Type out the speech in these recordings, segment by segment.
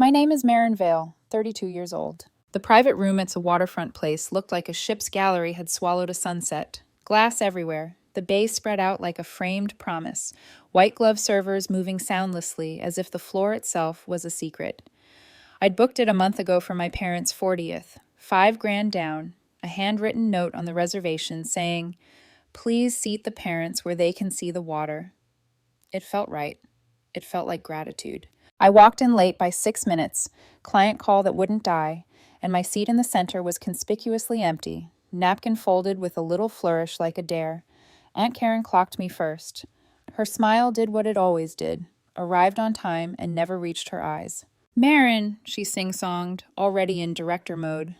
My name is Marin Vale, 32 years old. The private room at a waterfront place looked like a ship's gallery had swallowed a sunset. Glass everywhere, the bay spread out like a framed promise, white-glove servers moving soundlessly as if the floor itself was a secret. I'd booked it a month ago for my parents' 40th, $5,000 down, a handwritten note on the reservation saying, "Please seat the parents where they can see the water." It felt right. It felt like gratitude. I walked in late by 6 minutes, client call that wouldn't die, and my seat in the center was conspicuously empty, napkin folded with a little flourish like a dare. Aunt Karen clocked me first. Her smile did what it always did, arrived on time and never reached her eyes. "Marin," she sing-songed, already in director mode.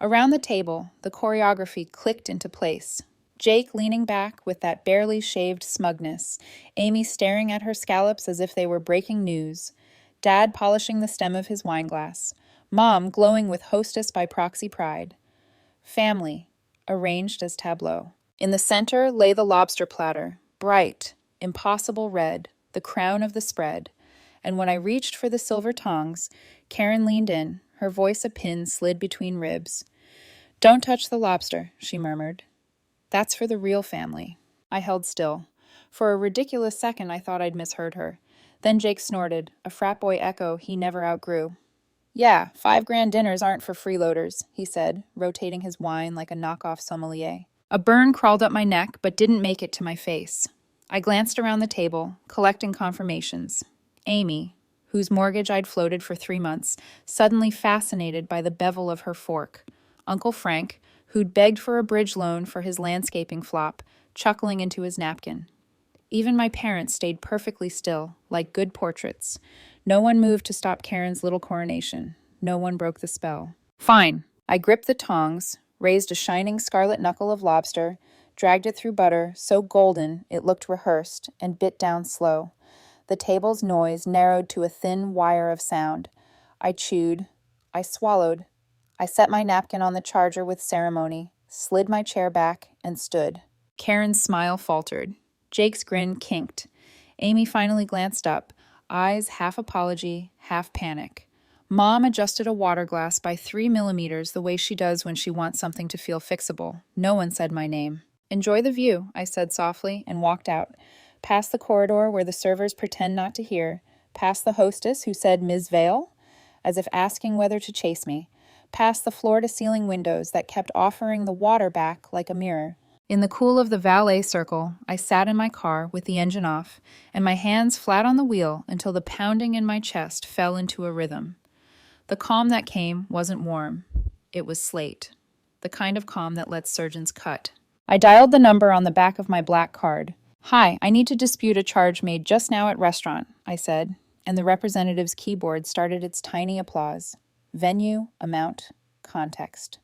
Around the table, the choreography clicked into place. Jake leaning back with that barely shaved smugness, Amy staring at her scallops as if they were breaking news, Dad polishing the stem of his wineglass, Mom glowing with hostess by proxy pride. Family, arranged as tableau. In the center lay the lobster platter, bright, impossible red, the crown of the spread. And when I reached for the silver tongs, Karen leaned in, her voice a pin slid between ribs. "Don't touch the lobster," she murmured. "That's for the real family." I held still. For a ridiculous second, I thought I'd misheard her. Then Jake snorted, a frat boy echo he never outgrew. "Yeah, $5,000 dinners aren't for freeloaders," he said, rotating his wine like a knockoff sommelier. A burn crawled up my neck, but didn't make it to my face. I glanced around the table, collecting confirmations. Amy, whose mortgage I'd floated for 3 months, suddenly fascinated by the bevel of her fork. Uncle Frank, who'd begged for a bridge loan for his landscaping flop, chuckling into his napkin. Even my parents stayed perfectly still, like good portraits. No one moved to stop Karen's little coronation. No one broke the spell. Fine. I gripped the tongs, raised a shining scarlet knuckle of lobster, dragged it through butter, so golden it looked rehearsed, and bit down slow. The table's noise narrowed to a thin wire of sound. I chewed. I swallowed. I set my napkin on the charger with ceremony, slid my chair back, and stood. Karen's smile faltered. Jake's grin kinked. Amy finally glanced up, eyes half apology, half panic. Mom adjusted a water glass by 3 millimeters the way she does when she wants something to feel fixable. No one said my name. "Enjoy the view," I said softly, and walked out. Past the corridor where the servers pretend not to hear, past the hostess who said "Ms. Vale," as if asking whether to chase me, past the floor-to-ceiling windows that kept offering the water back like a mirror. In the cool of the valet circle, I sat in my car with the engine off and my hands flat on the wheel until the pounding in my chest fell into a rhythm. The calm that came wasn't warm. It was slate, the kind of calm that lets surgeons cut. I dialed the number on the back of my black card. "Hi, I need to dispute a charge made just now at restaurant," I said, and the representative's keyboard started its tiny applause. Venue, amount, context.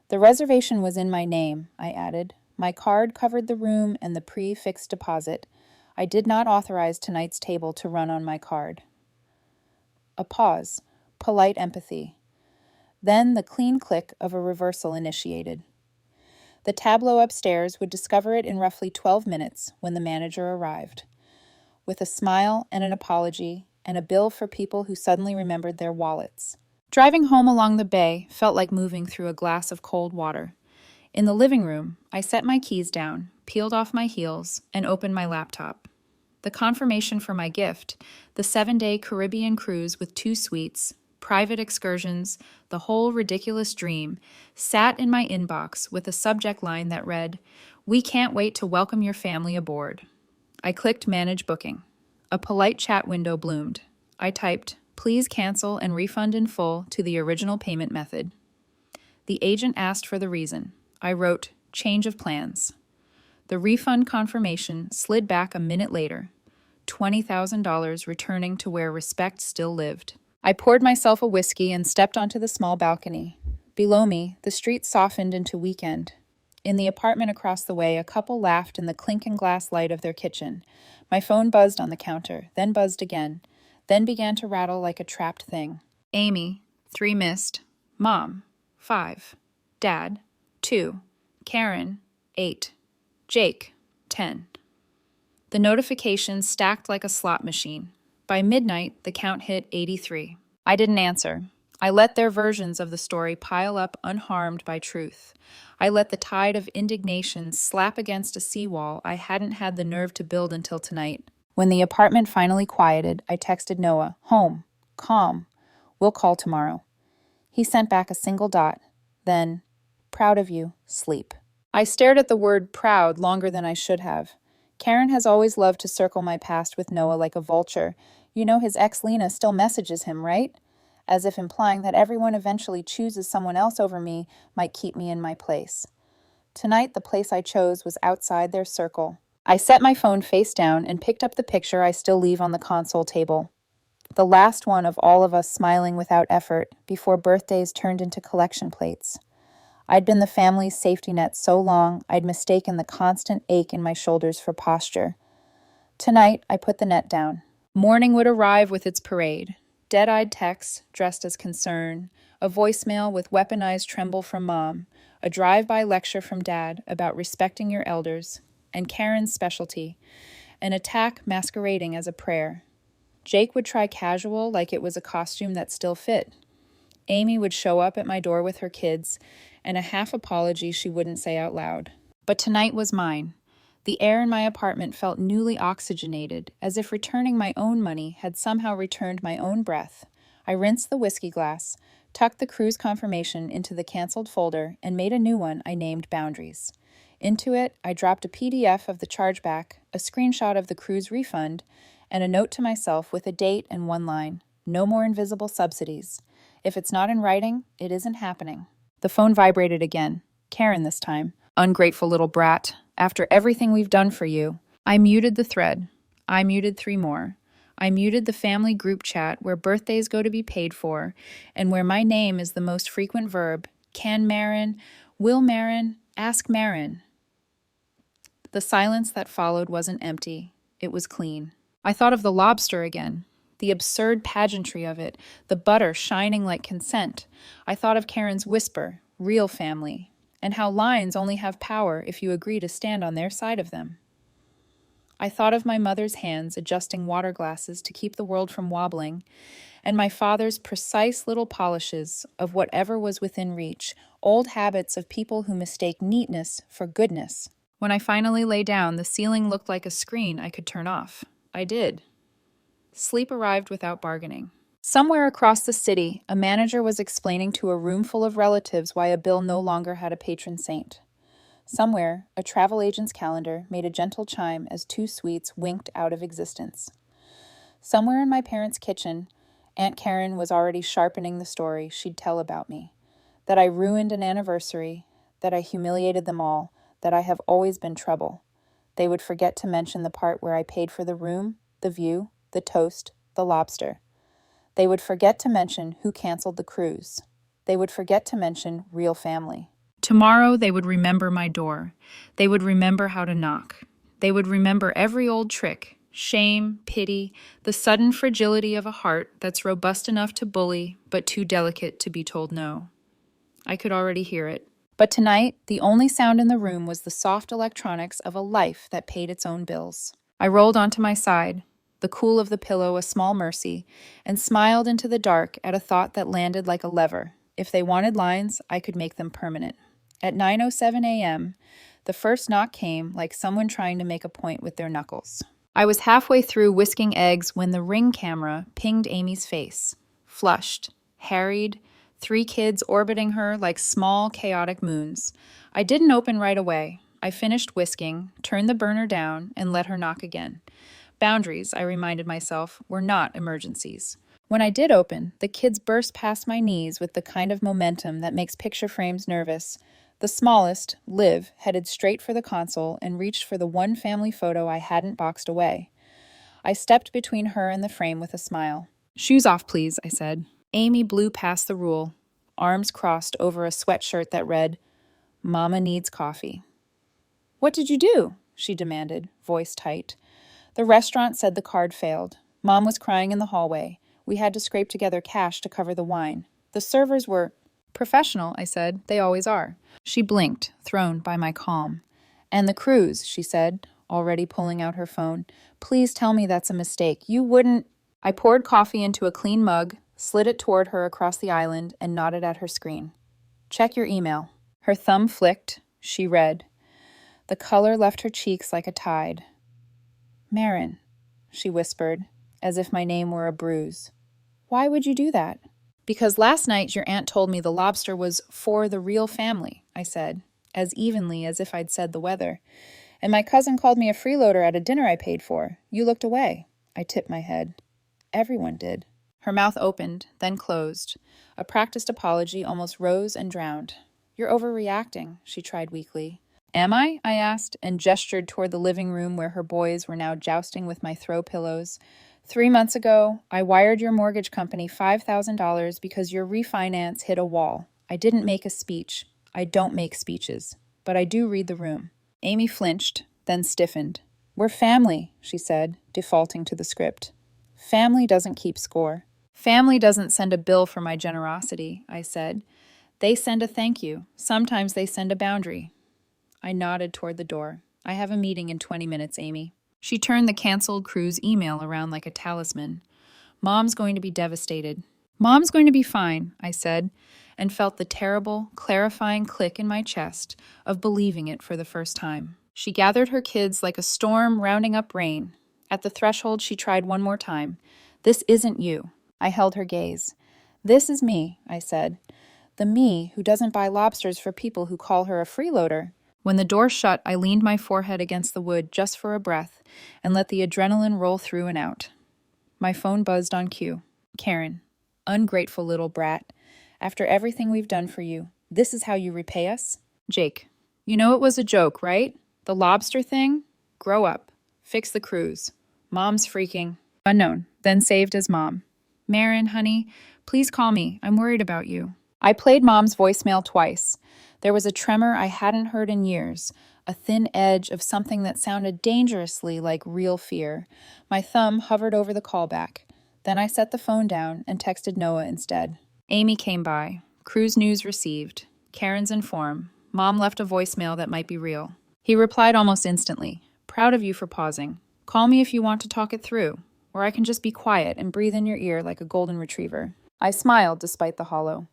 The reservation was in my name, I added. My card covered the room and the pre-fixed deposit. I did not authorize tonight's table to run on my card. A pause, polite empathy. Then the clean click of a reversal initiated. The tableau upstairs would discover it in roughly 12 minutes when the manager arrived, with a smile and an apology and a bill for people who suddenly remembered their wallets. Driving home along the bay felt like moving through a glass of cold water. In the living room, I set my keys down, peeled off my heels, and opened my laptop. The confirmation for my gift, the 7-day Caribbean cruise with 2 suites, private excursions, the whole ridiculous dream, sat in my inbox with a subject line that read, "We can't wait to welcome your family aboard." I clicked Manage Booking. A polite chat window bloomed. I typed, "Please cancel and refund in full to the original payment method." The agent asked for the reason. I wrote, "Change of plans." The refund confirmation slid back a minute later, $20,000 returning to where respect still lived. I poured myself a whiskey and stepped onto the small balcony. Below me, the street softened into weekend. In the apartment across the way, a couple laughed in the clinking glass light of their kitchen. My phone buzzed on the counter, then buzzed again, then began to rattle like a trapped thing. Amy, 3 missed. Mom, 5. Dad, 2. Karen, 8. Jake, 10. The notifications stacked like a slot machine. By midnight, the count hit 83. I didn't answer. I let their versions of the story pile up unharmed by truth. I let the tide of indignation slap against a seawall I hadn't had the nerve to build until tonight. When the apartment finally quieted, I texted Noah, "Home. Calm. We'll call tomorrow." He sent back a single dot. Then, "Proud of you. Sleep." I stared at the word proud longer than I should have. Karen has always loved to circle my past with Noah like a vulture. You know his ex Lena still messages him, right? As if implying that everyone eventually chooses someone else over me might keep me in my place. Tonight, the place I chose was outside their circle. I set my phone face down and picked up the picture I still leave on the console table. The last one of all of us smiling without effort before birthdays turned into collection plates. I'd been the family's safety net so long I'd mistaken the constant ache in my shoulders for posture. Tonight, I put the net down. Morning would arrive with its parade. Dead-eyed texts dressed as concern, a voicemail with weaponized tremble from Mom, a drive-by lecture from Dad about respecting your elders, and Karen's specialty, an attack masquerading as a prayer. Jake would try casual like it was a costume that still fit. Amy would show up at my door with her kids, and a half apology she wouldn't say out loud. But tonight was mine. The air in my apartment felt newly oxygenated, as if returning my own money had somehow returned my own breath. I rinsed the whiskey glass, tucked the cruise confirmation into the canceled folder, and made a new one I named Boundaries. Into it, I dropped a PDF of the chargeback, a screenshot of the cruise refund, and a note to myself with a date and one line. No more invisible subsidies. If it's not in writing, it isn't happening. The phone vibrated again. Karen this time. "Ungrateful little brat. After everything we've done for you." I muted the thread. I muted 3 more. I muted the family group chat where birthdays go to be paid for, and where my name is the most frequent verb. Can Marin? Will Marin? Ask Marin. The silence that followed wasn't empty. It was clean. I thought of the Lobster again. The absurd pageantry of it, the butter shining like consent. I thought of Karen's whisper, real family, and how lines only have power if you agree to stand on their side of them. I thought of my mother's hands adjusting water glasses to keep the world from wobbling, and my father's precise little polishes of whatever was within reach, old habits of people who mistake neatness for goodness. When I finally lay down, the ceiling looked like a screen I could turn off. I did. Sleep arrived without bargaining. Somewhere across the city, a manager was explaining to a room full of relatives why a bill no longer had a patron saint. Somewhere, a travel agent's calendar made a gentle chime as 2 sweets winked out of existence. Somewhere in my parents' kitchen, Aunt Karen was already sharpening the story she'd tell about me. That I ruined an anniversary, that I humiliated them all, that I have always been trouble. They would forget to mention the part where I paid for the room, the view, the toast, the lobster. They would forget to mention who canceled the cruise. They would forget to mention real family. Tomorrow they would remember my door. They would remember how to knock. They would remember every old trick, shame, pity, the sudden fragility of a heart that's robust enough to bully, but too delicate to be told no. I could already hear it. But tonight, the only sound in the room was the soft electronics of a life that paid its own bills. I rolled onto my side, the cool of the pillow a small mercy, and smiled into the dark at a thought that landed like a lever. If they wanted lines, I could make them permanent. At 9:07 a.m., the first knock came like someone trying to make a point with their knuckles. I was halfway through whisking eggs when the Ring camera pinged Amy's face. Flushed, harried, 3 kids orbiting her like small, chaotic moons. I didn't open right away. I finished whisking, turned the burner down, and let her knock again. Boundaries, I reminded myself, were not emergencies. When I did open, the kids burst past my knees with the kind of momentum that makes picture frames nervous. The smallest, Liv, headed straight for the console and reached for the one family photo I hadn't boxed away. I stepped between her and the frame with a smile. "Shoes off, please," I said. Amy blew past the rule, arms crossed over a sweatshirt that read, "Mama needs coffee." "What did you do?" she demanded, voice tight. The restaurant said the card failed. Mom was crying in the hallway. We had to scrape together cash to cover the wine. The servers were professional, I said. They always are. She blinked, thrown by my calm. "And the cruise," she said, already pulling out her phone. "Please tell me that's a mistake. You wouldn't..." I poured coffee into a clean mug, slid it toward her across the island, and nodded at her screen. Check your email. Her thumb flicked. She read. The color left her cheeks like a tide. Marin, she whispered, as if my name were a bruise. Why would you do that? Because last night your aunt told me the lobster was for the real family, I said, as evenly as if I'd said the weather. And my cousin called me a freeloader at a dinner I paid for. You looked away. I tipped my head. Everyone did. Her mouth opened, then closed. A practiced apology almost rose and drowned. You're overreacting, she tried weakly. Am I asked, and gestured toward the living room where her boys were now jousting with my throw pillows. 3 months ago, I wired your mortgage company $5,000 because your refinance hit a wall. I didn't make a speech. I don't make speeches. But I do read the room. Amy flinched, then stiffened. We're family, she said, defaulting to the script. Family doesn't keep score. Family doesn't send a bill for my generosity, I said. They send a thank you. Sometimes they send a boundary. I nodded toward the door. I have a meeting in 20 minutes, Amy. She turned the canceled cruise email around like a talisman. Mom's going to be devastated. Mom's going to be fine, I said, and felt the terrible, clarifying click in my chest of believing it for the first time. She gathered her kids like a storm rounding up rain. At the threshold, she tried one more time. This isn't you. I held her gaze. This is me, I said. The me who doesn't buy lobsters for people who call her a freeloader. When the door shut, I leaned my forehead against the wood just for a breath and let the adrenaline roll through and out. My phone buzzed on cue. Karen, ungrateful little brat. After everything we've done for you, this is how you repay us? Jake, you know it was a joke, right? The lobster thing? Grow up. Fix the cruise. Mom's freaking. Unknown, then saved as Mom. Marin, honey, please call me. I'm worried about you. I played Mom's voicemail twice. There was a tremor I hadn't heard in years, a thin edge of something that sounded dangerously like real fear. My thumb hovered over the callback. Then I set the phone down and texted Noah instead. Amy came by. Cruise news received. Karen's in form. Mom left a voicemail that might be real. He replied almost instantly. Proud of you for pausing. Call me if you want to talk it through, or I can just be quiet and breathe in your ear like a golden retriever. I smiled despite the hollow.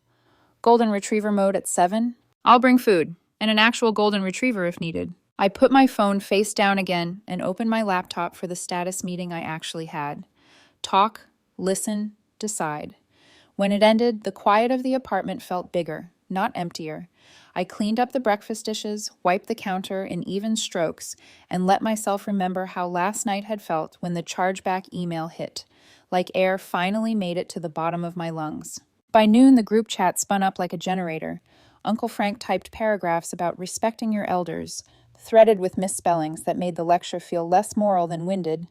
Golden retriever mode at 7? I'll bring food, and an actual golden retriever if needed. I put my phone face down again and opened my laptop for the status meeting I actually had. Talk, listen, decide. When it ended, the quiet of the apartment felt bigger, not emptier. I cleaned up the breakfast dishes, wiped the counter in even strokes, and let myself remember how last night had felt when the chargeback email hit, like air finally made it to the bottom of my lungs. By noon, the group chat spun up like a generator. Uncle Frank typed paragraphs about respecting your elders, threaded with misspellings that made the lecture feel less moral than winded.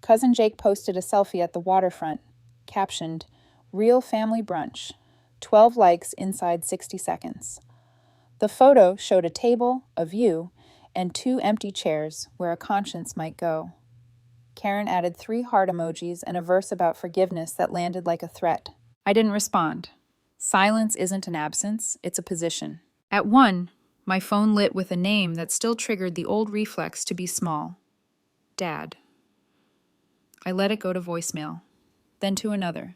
Cousin Jake posted a selfie at the waterfront, captioned, Real Family Brunch, 12 likes inside 60 seconds. The photo showed a table, a view, and 2 empty chairs where a conscience might go. Karen added 3 heart emojis and a verse about forgiveness that landed like a threat. I didn't respond. Silence isn't an absence, it's a position. At 1, my phone lit with a name that still triggered the old reflex to be small. Dad. I let it go to voicemail, then to another.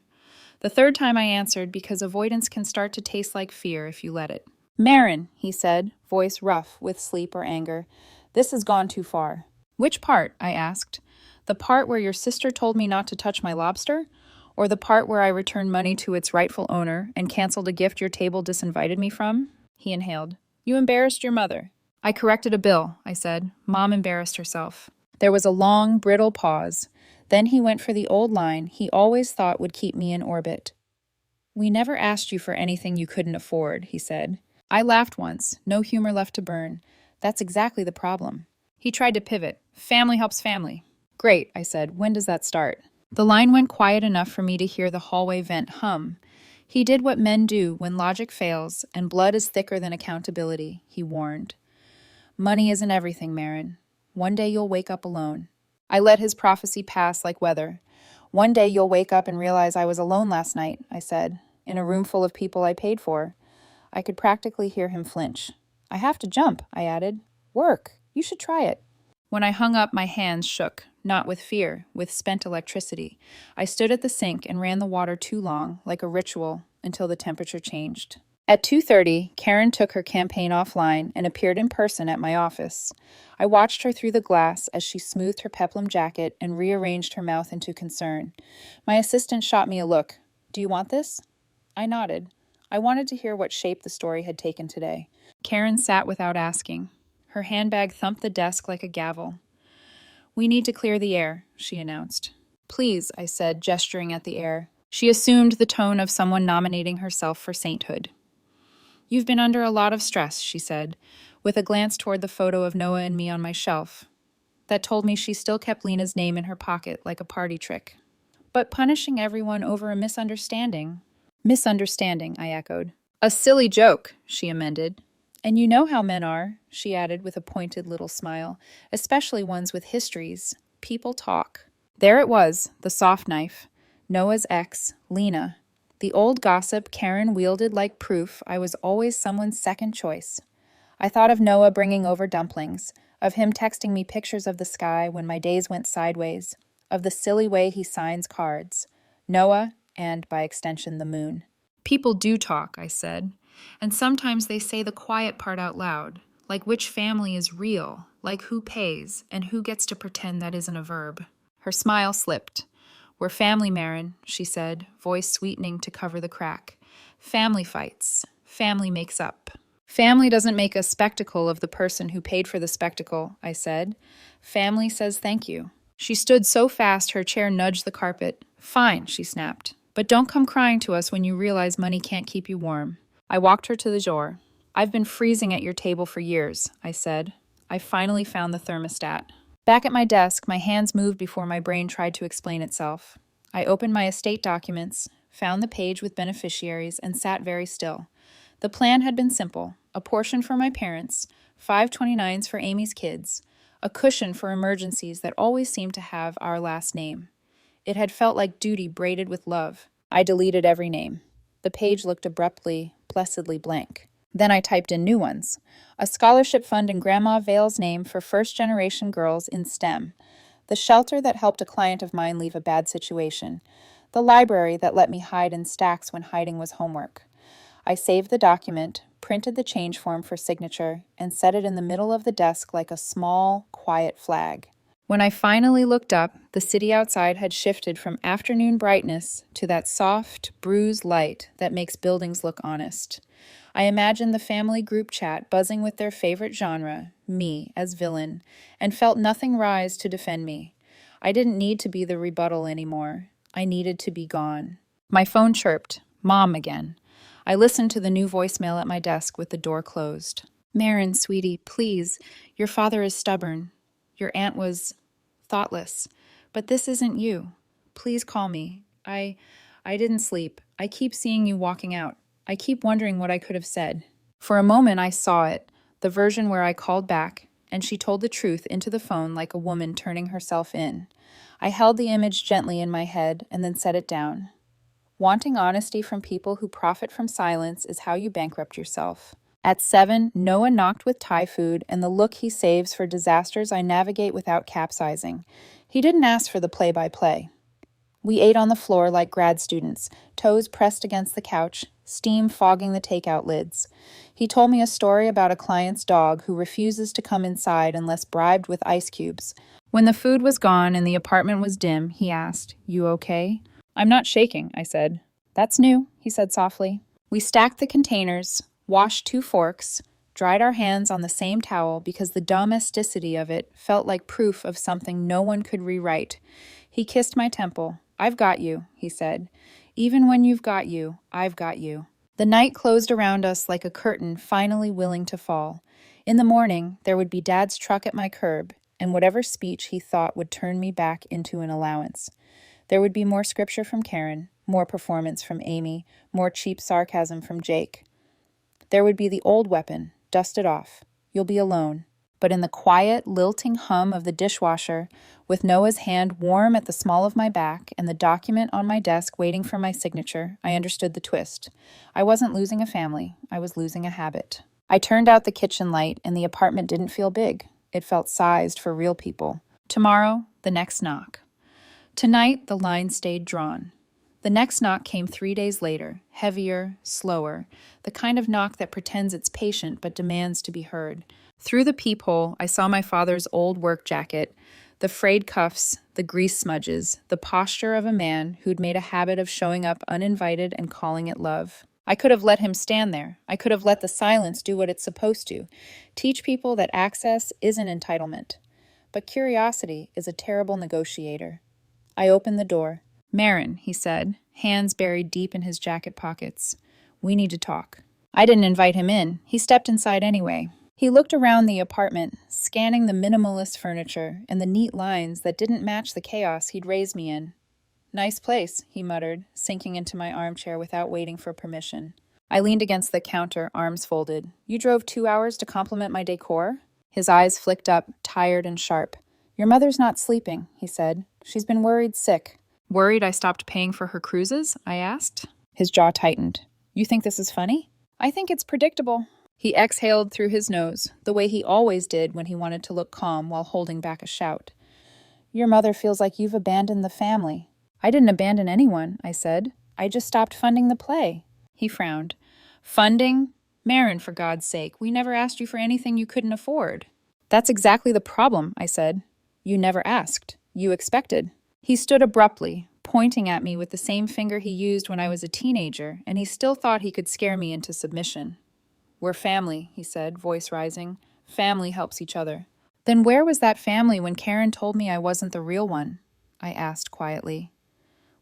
The 3rd time I answered because avoidance can start to taste like fear if you let it. Marin, he said, voice rough with sleep or anger. This has gone too far. Which part? I asked. The part where your sister told me not to touch my lobster? Or the part where I returned money to its rightful owner and canceled a gift your table disinvited me from? He inhaled. You embarrassed your mother. I corrected a bill, I said. Mom embarrassed herself. There was a long, brittle pause. Then he went for the old line he always thought would keep me in orbit. We never asked you for anything you couldn't afford, he said. I laughed once, no humor left to burn. That's exactly the problem. He tried to pivot. Family helps family. Great, I said. When does that start? The line went quiet enough for me to hear the hallway vent hum. He did what men do when logic fails and blood is thicker than accountability, he warned. Money isn't everything, Marin. One day you'll wake up alone. I let his prophecy pass like weather. One day you'll wake up and realize I was alone last night, I said, in a room full of people I paid for. I could practically hear him flinch. I have to jump, I added. Work. You should try it. When I hung up, my hands shook, not with fear, with spent electricity. I stood at the sink and ran the water too long, like a ritual, until the temperature changed. At 2:30, Karen took her campaign offline and appeared in person at my office. I watched her through the glass as she smoothed her peplum jacket and rearranged her mouth into concern. My assistant shot me a look. "Do you want this?" I nodded. I wanted to hear what shape the story had taken today. Karen sat without asking. Her handbag thumped the desk like a gavel. "We need to clear the air," she announced. "Please," I said, gesturing at the air. She assumed the tone of someone nominating herself for sainthood. "You've been under a lot of stress," she said, with a glance toward the photo of Noah and me on my shelf. That told me she still kept Lena's name in her pocket like a party trick. "But punishing everyone over a misunderstanding—" "Misunderstanding," I echoed. "A silly joke," she amended. "And you know how men are," she added with a pointed little smile, "especially ones with histories. People talk." There it was, the soft knife. Noah's ex, Lena. The old gossip Karen wielded like proof I was always someone's second choice. I thought of Noah bringing over dumplings, of him texting me pictures of the sky when my days went sideways, of the silly way he signs cards. Noah, and by extension the moon. "People do talk," I said, "and sometimes they say the quiet part out loud, like which family is real, like who pays, and who gets to pretend that isn't a verb." Her smile slipped. "We're family, Marin," she said, voice sweetening to cover the crack. "Family fights. Family makes up." "Family doesn't make a spectacle of the person who paid for the spectacle," I said. "Family says thank you." She stood so fast her chair nudged the carpet. "Fine," she snapped. "But don't come crying to us when you realize money can't keep you warm." I walked her to the door. "I've been freezing at your table for years," I said. I finally found the thermostat. Back at my desk, my hands moved before my brain tried to explain itself. I opened my estate documents, found the page with beneficiaries, and sat very still. The plan had been simple: a portion for my parents, 529s for Amy's kids, a cushion for emergencies that always seemed to have our last name. It had felt like duty braided with love. I deleted every name. The page looked abruptly, blessedly blank. Then I typed in new ones. A scholarship fund in Grandma Vale's name for first-generation girls in STEM. The shelter that helped a client of mine leave a bad situation. The library that let me hide in stacks when hiding was homework. I saved the document, printed the change form for signature, and set it in the middle of the desk like a small, quiet flag. When I finally looked up, the city outside had shifted from afternoon brightness to that soft, bruised light that makes buildings look honest. I imagined the family group chat buzzing with their favorite genre, me as villain, and felt nothing rise to defend me. I didn't need to be the rebuttal anymore. I needed to be gone. My phone chirped. Mom again. I listened to the new voicemail at my desk with the door closed. "Marin, sweetie, please. Your father is stubborn. Your aunt was thoughtless. But this isn't you. Please call me. I didn't sleep. I keep seeing you walking out. I keep wondering what I could have said." For a moment I saw it, the version where I called back, and she told the truth into the phone like a woman turning herself in. I held the image gently in my head and then set it down. Wanting honesty from people who profit from silence is how you bankrupt yourself. At 7, Noah knocked with Thai food and the look he saves for disasters I navigate without capsizing. He didn't ask for the play-by-play. We ate on the floor like grad students, toes pressed against the couch, steam fogging the takeout lids. He told me a story about a client's dog who refuses to come inside unless bribed with ice cubes. When the food was gone and the apartment was dim, he asked, "You okay?" "I'm not shaking," I said. "That's new," he said softly. We stacked the containers, washed 2 forks, dried our hands on the same towel because the domesticity of it felt like proof of something no one could rewrite. He kissed my temple. "I've got you," he said. "Even when you've got you, I've got you." The night closed around us like a curtain finally willing to fall. In the morning, there would be Dad's truck at my curb, and whatever speech he thought would turn me back into an allowance. There would be more scripture from Karen, more performance from Amy, more cheap sarcasm from Jake. There would be the old weapon, dusted off. "You'll be alone." But in the quiet, lilting hum of the dishwasher, with Noah's hand warm at the small of my back and the document on my desk waiting for my signature, I understood the twist. I wasn't losing a family. I was losing a habit. I turned out the kitchen light, and the apartment didn't feel big. It felt sized for real people. Tomorrow, the next knock. Tonight, the line stayed drawn. The next knock came 3 days later, heavier, slower, the kind of knock that pretends it's patient but demands to be heard. Through the peephole, I saw my father's old work jacket, the frayed cuffs, the grease smudges, the posture of a man who'd made a habit of showing up uninvited and calling it love. I could have let him stand there. I could have let the silence do what it's supposed to, teach people that access isn't entitlement. But curiosity is a terrible negotiator. I opened the door. "Marin," he said, hands buried deep in his jacket pockets. "We need to talk." I didn't invite him in. He stepped inside anyway. He looked around the apartment, scanning the minimalist furniture and the neat lines that didn't match the chaos he'd raised me in. "Nice place," he muttered, sinking into my armchair without waiting for permission. I leaned against the counter, arms folded. "You drove 2 hours to compliment my decor?" His eyes flicked up, tired and sharp. "Your mother's not sleeping," he said. "She's been worried sick." "Worried I stopped paying for her cruises?" I asked. His jaw tightened. "You think this is funny?" "I think it's predictable." He exhaled through his nose, the way he always did when he wanted to look calm while holding back a shout. "Your mother feels like you've abandoned the family." "I didn't abandon anyone," I said. "I just stopped funding the play." He frowned. "Funding? Marin, for God's sake, we never asked you for anything you couldn't afford." "That's exactly the problem," I said. "You never asked. You expected." He stood abruptly, pointing at me with the same finger he used when I was a teenager, and he still thought he could scare me into submission. "We're family," he said, voice rising. "Family helps each other." "Then where was that family when Karen told me I wasn't the real one?" I asked quietly.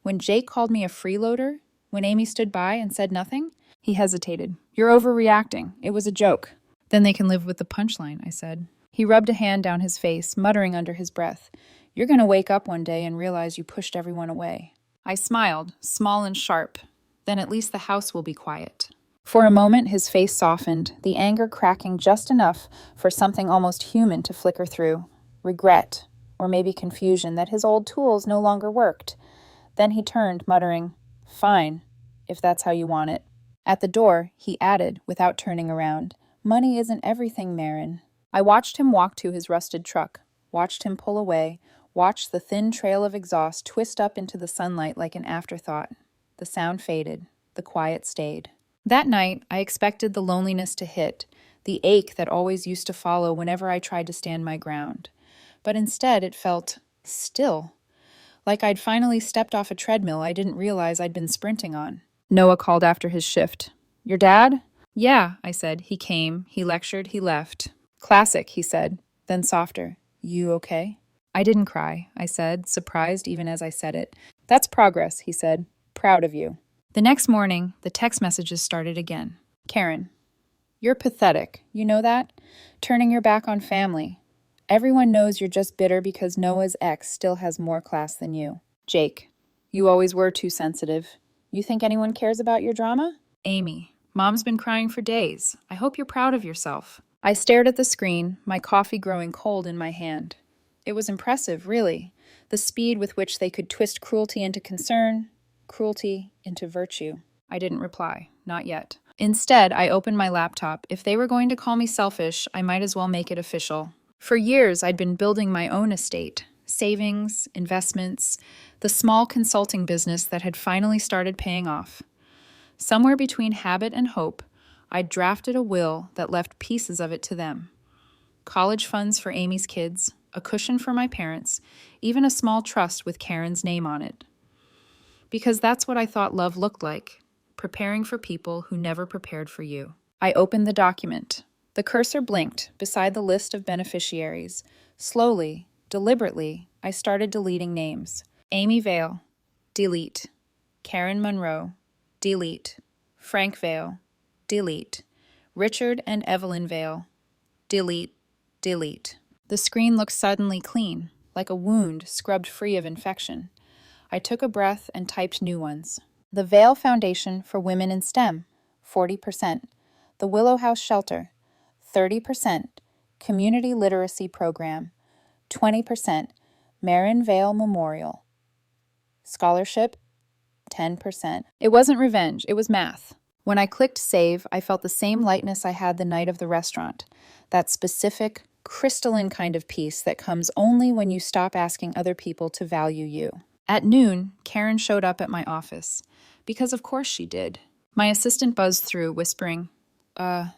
"When Jake called me a freeloader? When Amy stood by and said nothing?" He hesitated. "You're overreacting. It was a joke." "Then they can live with the punchline," I said. He rubbed a hand down his face, muttering under his breath. "You're going to wake up one day and realize you pushed everyone away." I smiled, small and sharp. "Then at least the house will be quiet." For a moment, his face softened, the anger cracking just enough for something almost human to flicker through. Regret, or maybe confusion that his old tools no longer worked. Then he turned, muttering, "Fine, if that's how you want it." At the door, he added, without turning around, "Money isn't everything, Marin." I watched him walk to his rusted truck, watched him pull away, watched the thin trail of exhaust twist up into the sunlight like an afterthought. The sound faded. The quiet stayed. That night, I expected the loneliness to hit, the ache that always used to follow whenever I tried to stand my ground. But instead, it felt still, like I'd finally stepped off a treadmill I didn't realize I'd been sprinting on. Noah called after his shift. "Your dad?" "Yeah," I said. "He came, he lectured, he left." "Classic," he said, then softer. "You okay?" I didn't cry, I said, surprised even as I said it. "That's progress," he said. "Proud of you." The next morning, the text messages started again. "Karen, you're pathetic. You know that? Turning your back on family. Everyone knows you're just bitter because Noah's ex still has more class than you. Jake, you always were too sensitive. You think anyone cares about your drama? Amy, Mom's been crying for days. I hope you're proud of yourself." I stared at the screen, my coffee growing cold in my hand. It was impressive, really, the speed with which they could twist cruelty into concern, cruelty into virtue. I didn't reply, not yet. Instead, I opened my laptop. If they were going to call me selfish, I might as well make it official. For years, I'd been building my own estate, savings, investments, the small consulting business that had finally started paying off. Somewhere between habit and hope, I'd drafted a will that left pieces of it to them. College funds for Amy's kids, a cushion for my parents, even a small trust with Karen's name on it. Because that's what I thought love looked like, preparing for people who never prepared for you. I opened the document. The cursor blinked beside the list of beneficiaries. Slowly, deliberately, I started deleting names. Amy Vale, delete. Karen Monroe, delete. Frank Vale, delete. Richard and Evelyn Vale, delete, delete. The screen looked suddenly clean, like a wound scrubbed free of infection. I took a breath and typed new ones. The Vale Foundation for Women in STEM, 40%. The Willow House Shelter, 30%. Community Literacy Program, 20%. Marin Vale Memorial. Scholarship, 10%. It wasn't revenge, it was math. When I clicked save, I felt the same lightness I had the night of the restaurant. That specific, crystalline kind of peace that comes only when you stop asking other people to value you. At noon, Karen showed up at my office, because of course she did. My assistant buzzed through, whispering,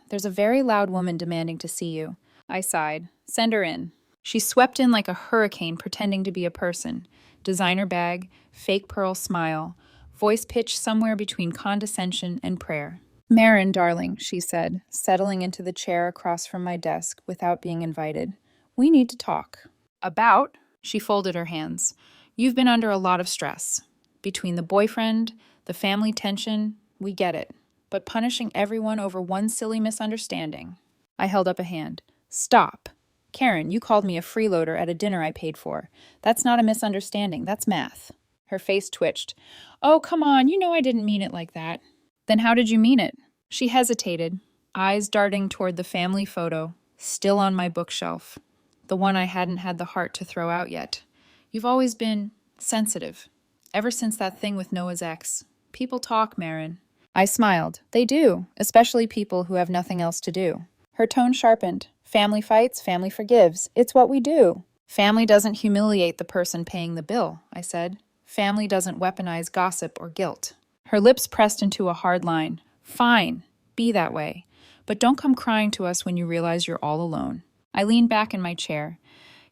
there's a very loud woman demanding to see you. I sighed. Send her in. She swept in like a hurricane pretending to be a person. Designer bag, fake pearl smile, voice pitch somewhere between condescension and prayer. Marin, darling, she said, settling into the chair across from my desk without being invited. We need to talk. About? She folded her hands. You've been under a lot of stress. Between the boyfriend, the family tension, we get it. But punishing everyone over one silly misunderstanding. I held up a hand. Stop. Karen, you called me a freeloader at a dinner I paid for. That's not a misunderstanding, that's math. Her face twitched. Oh, come on, you know I didn't mean it like that. Then how did you mean it? She hesitated, eyes darting toward the family photo, still on my bookshelf. The one I hadn't had the heart to throw out yet. You've always been sensitive. Ever since that thing with Noah's ex. People talk, Marin. I smiled. They do, especially people who have nothing else to do. Her tone sharpened. Family fights, family forgives. It's what we do. Family doesn't humiliate the person paying the bill, I said. Family doesn't weaponize gossip or guilt. Her lips pressed into a hard line. Fine, be that way. But don't come crying to us when you realize you're all alone. I leaned back in my chair.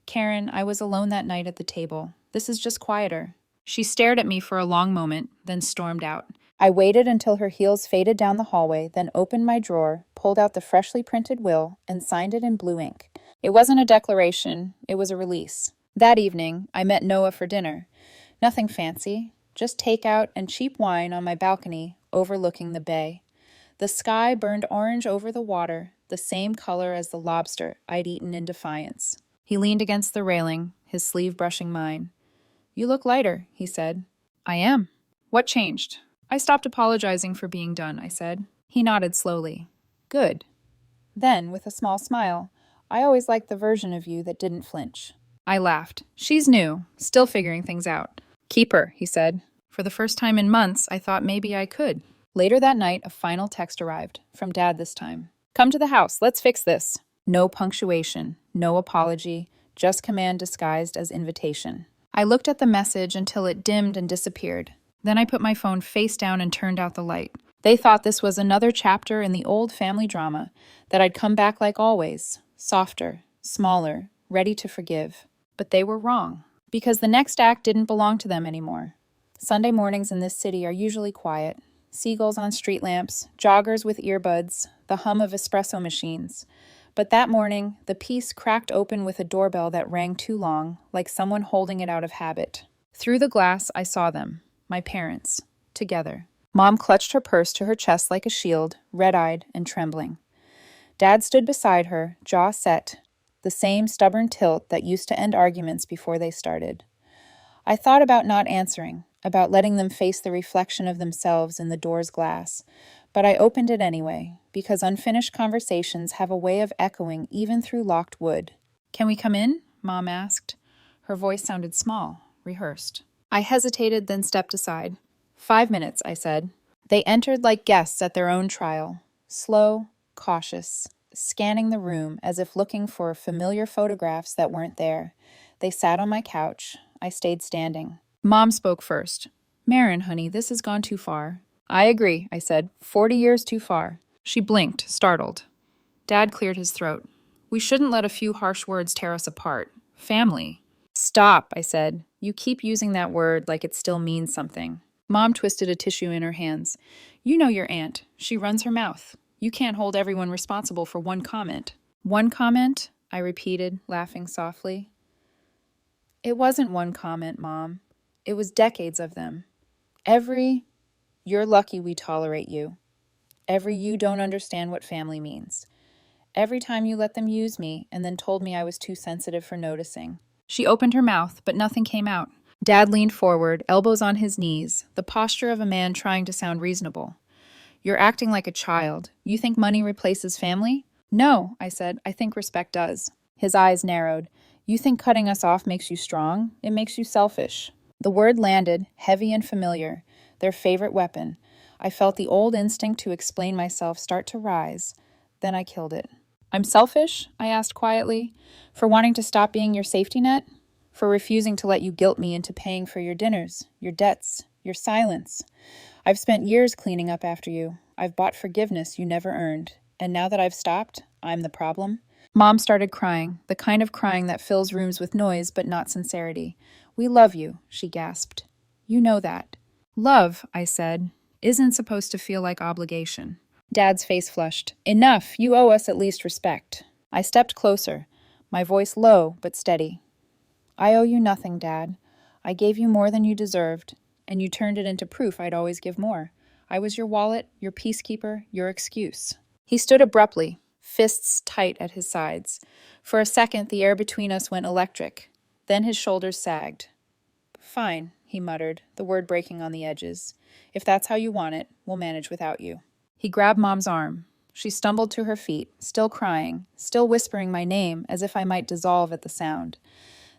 Karen, I was alone that night at the table. This is just quieter. She stared at me for a long moment, then stormed out. I waited until her heels faded down the hallway, then opened my drawer, pulled out the freshly printed will, and signed it in blue ink. It wasn't a declaration, it was a release. That evening, I met Noah for dinner. Nothing fancy, just takeout and cheap wine on my balcony overlooking the bay. The sky burned orange over the water, the same color as the lobster I'd eaten in defiance. He leaned against the railing, his sleeve brushing mine. You look lighter, he said. I am. What changed? I stopped apologizing for being done, I said. He nodded slowly. Good. Then, with a small smile, I always liked the version of you that didn't flinch. I laughed. She's new, still figuring things out. Keep her, he said. For the first time in months, I thought maybe I could. Later that night, a final text arrived, from Dad this time. Come to the house, let's fix this. No punctuation, no apology, just command disguised as invitation. I looked at the message until it dimmed and disappeared. Then I put my phone face down and turned out the light. They thought this was another chapter in the old family drama, that I'd come back like always, softer, smaller, ready to forgive. But they were wrong, because the next act didn't belong to them anymore. Sunday mornings in this city are usually quiet. Seagulls on street lamps, joggers with earbuds, the hum of espresso machines. But that morning, the peace cracked open with a doorbell that rang too long, like someone holding it out of habit. Through the glass, I saw them, my parents, together. Mom clutched her purse to her chest like a shield, red-eyed and trembling. Dad stood beside her, jaw set, the same stubborn tilt that used to end arguments before they started. I thought about not answering, about letting them face the reflection of themselves in the door's glass, but I opened it anyway, because unfinished conversations have a way of echoing even through locked wood. Can we come in? Mom asked. Her voice sounded small, rehearsed. I hesitated, then stepped aside. 5 minutes, I said. They entered like guests at their own trial, slow, cautious, scanning the room as if looking for familiar photographs that weren't there. They sat on my couch. I stayed standing. Mom spoke first. Marin, honey, this has gone too far. I agree, I said. 40 years too far. She blinked, startled. Dad cleared his throat. We shouldn't let a few harsh words tear us apart. Family. Stop, I said. You keep using that word like it still means something. Mom twisted a tissue in her hands. You know your aunt. She runs her mouth. You can't hold everyone responsible for one comment. One comment? I repeated, laughing softly. It wasn't one comment, Mom. It was decades of them. Every, you're lucky we tolerate you. Every, you don't understand what family means. Every time you let them use me and then told me I was too sensitive for noticing. She opened her mouth, but nothing came out. Dad leaned forward, elbows on his knees, the posture of a man trying to sound reasonable. You're acting like a child. You think money replaces family? No, I said. I think respect does. His eyes narrowed. You think cutting us off makes you strong? It makes you selfish. The word landed, heavy and familiar, their favorite weapon. I felt the old instinct to explain myself start to rise. Then I killed it. I'm selfish? I asked quietly. For wanting to stop being your safety net? For refusing to let you guilt me into paying for your dinners, your debts, your silence? I've spent years cleaning up after you. I've bought forgiveness you never earned. And now that I've stopped, I'm the problem? Mom started crying, the kind of crying that fills rooms with noise but not sincerity. We love you, she gasped. You know that. Love, I said, isn't supposed to feel like obligation. Dad's face flushed. Enough, you owe us at least respect. I stepped closer, my voice low but steady. I owe you nothing, Dad. I gave you more than you deserved, and you turned it into proof I'd always give more. I was your wallet, your peacekeeper, your excuse. He stood abruptly, fists tight at his sides. For a second, the air between us went electric. Then his shoulders sagged. Fine, he muttered, the word breaking on the edges. If that's how you want it, we'll manage without you. He grabbed Mom's arm. She stumbled to her feet, still crying, still whispering my name as if I might dissolve at the sound.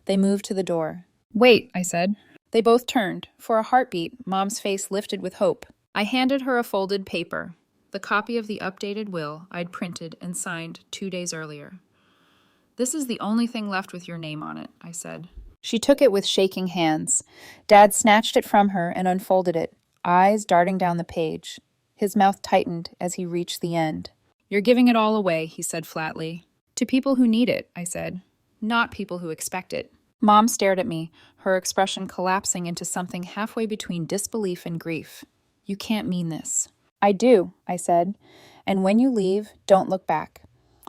They moved to the door. Wait, I said. They both turned. For a heartbeat, Mom's face lifted with hope. I handed her a folded paper, the copy of the updated will I'd printed and signed 2 days earlier. This is the only thing left with your name on it, I said. She took it with shaking hands. Dad snatched it from her and unfolded it, eyes darting down the page. His mouth tightened as he reached the end. You're giving it all away, he said flatly. To people who need it, I said. Not people who expect it. Mom stared at me, her expression collapsing into something halfway between disbelief and grief. You can't mean this. I do, I said. And when you leave, don't look back.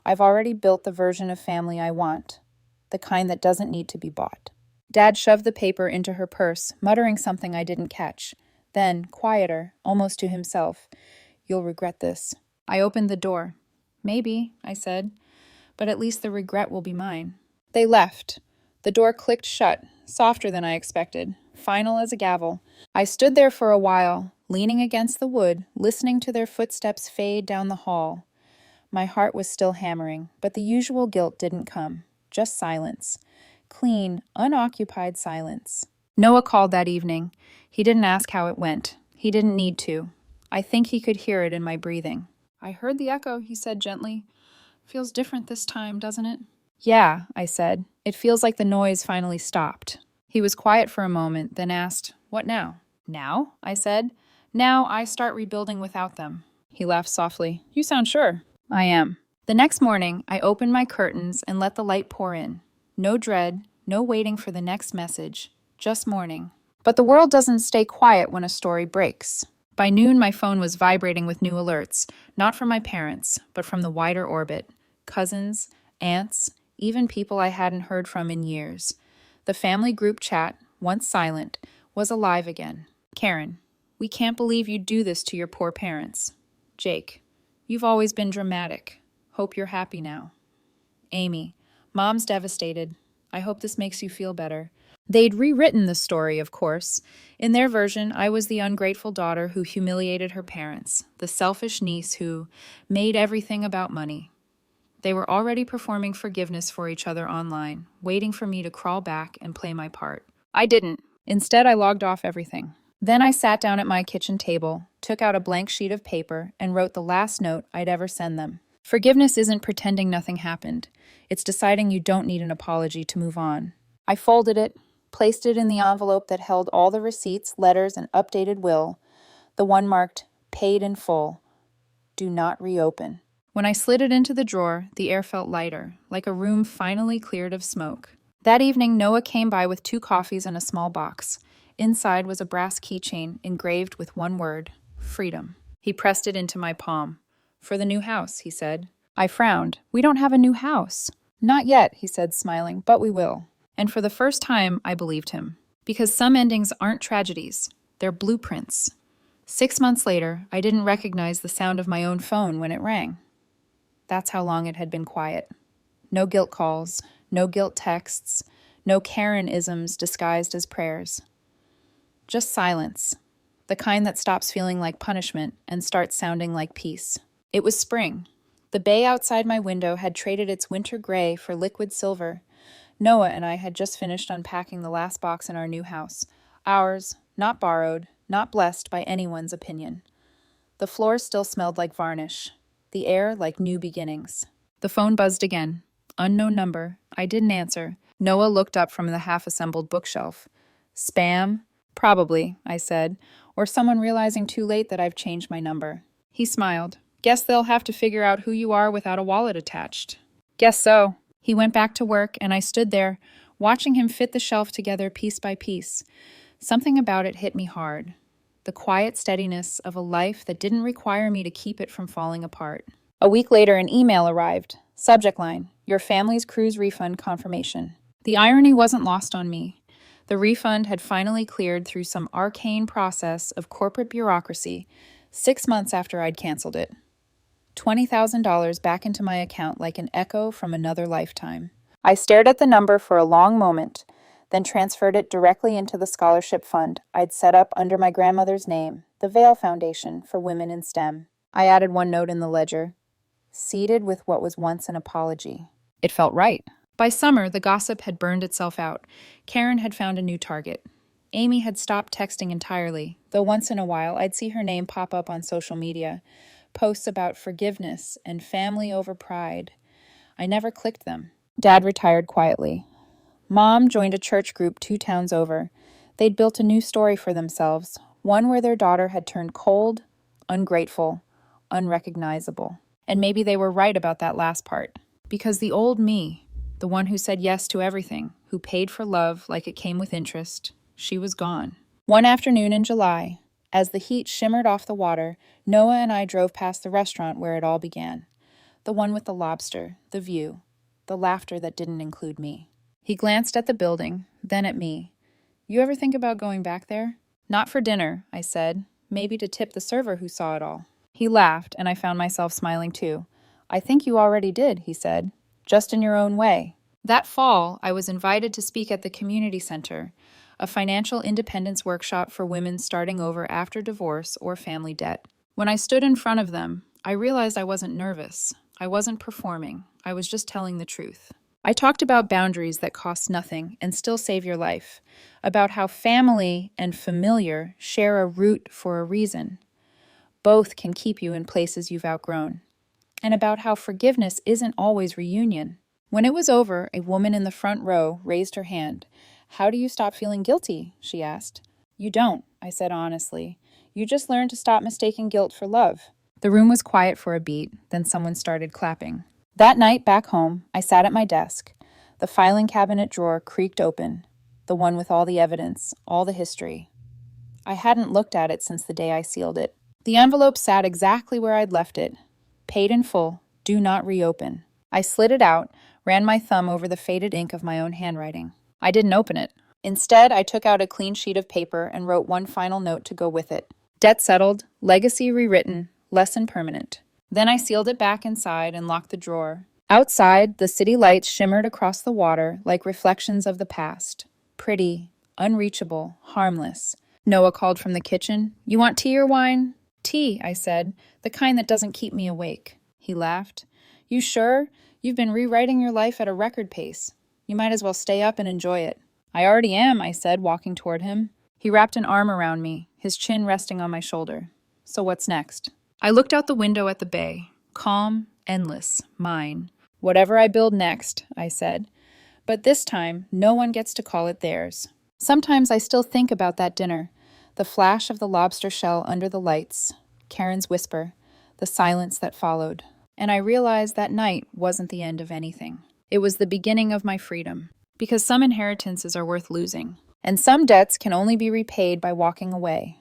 I've already built the version of family I want, the kind that doesn't need to be bought. Dad shoved the paper into her purse, muttering something I didn't catch. Then, quieter, almost to himself, you'll regret this. I opened the door. Maybe, I said, but at least the regret will be mine. They left. The door clicked shut, softer than I expected, final as a gavel. I stood there for a while, leaning against the wood, listening to their footsteps fade down the hall. My heart was still hammering, but the usual guilt didn't come. Just silence. Clean, unoccupied silence. Noah called that evening. He didn't ask how it went. He didn't need to. I think he could hear it in my breathing. I heard the echo, he said gently. Feels different this time, doesn't it? Yeah, I said. It feels like the noise finally stopped. He was quiet for a moment, then asked, What now? Now? I said. Now I start rebuilding without them. He laughed softly. You sound sure. I am. The next morning, I opened my curtains and let the light pour in. No dread, no waiting for the next message. Just morning. But the world doesn't stay quiet when a story breaks. By noon, my phone was vibrating with new alerts, not from my parents, but from the wider orbit. Cousins, aunts, even people I hadn't heard from in years. The family group chat, once silent, was alive again. Karen, we can't believe you'd do this to your poor parents. Jake, you've always been dramatic. Hope you're happy now. Amy, Mom's devastated. I hope this makes you feel better. They'd rewritten the story, of course. In their version, I was the ungrateful daughter who humiliated her parents, the selfish niece who made everything about money. They were already performing forgiveness for each other online, waiting for me to crawl back and play my part. I didn't. Instead, I logged off everything. Then I sat down at my kitchen table, took out a blank sheet of paper, and wrote the last note I'd ever send them. Forgiveness isn't pretending nothing happened. It's deciding you don't need an apology to move on. I folded it, placed it in the envelope that held all the receipts, letters, and updated will, the one marked, paid in full. Do not reopen. When I slid it into the drawer, the air felt lighter, like a room finally cleared of smoke. That evening, Noah came by with 2 coffees and a small box. Inside was a brass keychain engraved with one word, freedom. He pressed it into my palm. For the new house, he said. I frowned. We don't have a new house. Not yet, he said, smiling, but we will. And for the first time, I believed him. Because some endings aren't tragedies. They're blueprints. 6 months later, I didn't recognize the sound of my own phone when it rang. That's how long it had been quiet. No guilt calls, no guilt texts, no Karen-isms disguised as prayers. Just silence, the kind that stops feeling like punishment and starts sounding like peace. It was spring. The bay outside my window had traded its winter gray for liquid silver. Noah and I had just finished unpacking the last box in our new house. Ours, not borrowed, not blessed by anyone's opinion. The floor still smelled like varnish. The air like new beginnings. The phone buzzed again. Unknown number. I didn't answer. Noah looked up from the half-assembled bookshelf. Spam? Probably, I said, or someone realizing too late that I've changed my number. He smiled. Guess they'll have to figure out who you are without a wallet attached. Guess so. He went back to work, and I stood there, watching him fit the shelf together piece by piece. Something about it hit me hard. The quiet steadiness of a life that didn't require me to keep it from falling apart. A week later, an email arrived. Subject line, your family's cruise refund confirmation. The irony wasn't lost on me. The refund had finally cleared through some arcane process of corporate bureaucracy 6 months after I'd canceled it. $20,000 back into my account like an echo from another lifetime. I stared at the number for a long moment, then transferred it directly into the scholarship fund I'd set up under my grandmother's name, the Vail Foundation for Women in STEM. I added one note in the ledger, seeded with what was once an apology. It felt right. By summer, the gossip had burned itself out. Karen had found a new target. Amy had stopped texting entirely, though once in a while I'd see her name pop up on social media. Posts about forgiveness and family over pride. I never clicked them. Dad retired quietly. Mom joined a church group 2 towns over. They'd built a new story for themselves, one where their daughter had turned cold, ungrateful, unrecognizable. And maybe they were right about that last part. Because the old me, the one who said yes to everything, who paid for love like it came with interest, she was gone. One afternoon in July, as the heat shimmered off the water, Noah and I drove past the restaurant where it all began. The one with the lobster, the view, the laughter that didn't include me. He glanced at the building, then at me. You ever think about going back there? Not for dinner, I said. Maybe to tip the server who saw it all. He laughed, and I found myself smiling too. I think you already did, he said. Just in your own way. That fall, I was invited to speak at the community center, a financial independence workshop for women starting over after divorce or family debt. When I stood in front of them, I realized I wasn't nervous. I wasn't performing. I was just telling the truth. I talked about boundaries that cost nothing and still save your life, about how family and familiar share a root for a reason. Both can keep you in places you've outgrown, and about how forgiveness isn't always reunion. When it was over, a woman in the front row raised her hand. How do you stop feeling guilty? She asked. You don't, I said honestly. You just learn to stop mistaking guilt for love. The room was quiet for a beat, then someone started clapping. That night, back home, I sat at my desk. The filing cabinet drawer creaked open, the one with all the evidence, all the history. I hadn't looked at it since the day I sealed it. The envelope sat exactly where I'd left it. Paid in full, do not reopen. I slid it out, ran my thumb over the faded ink of my own handwriting. I didn't open it. Instead, I took out a clean sheet of paper and wrote one final note to go with it. Debt settled, legacy rewritten, lesson permanent. Then I sealed it back inside and locked the drawer. Outside, the city lights shimmered across the water like reflections of the past. Pretty, unreachable, harmless. Noah called from the kitchen. You want tea or wine? Tea, I said, the kind that doesn't keep me awake. He laughed. You sure? You've been rewriting your life at a record pace. You might as well stay up and enjoy it. I already am, I said, walking toward him. He wrapped an arm around me, his chin resting on my shoulder. So what's next? I looked out the window at the bay. Calm, endless, mine. Whatever I build next, I said. But this time, no one gets to call it theirs. Sometimes I still think about that dinner. The flash of the lobster shell under the lights. Karen's whisper. The silence that followed. And I realized that night wasn't the end of anything. It was the beginning of my freedom. Because some inheritances are worth losing. And some debts can only be repaid by walking away.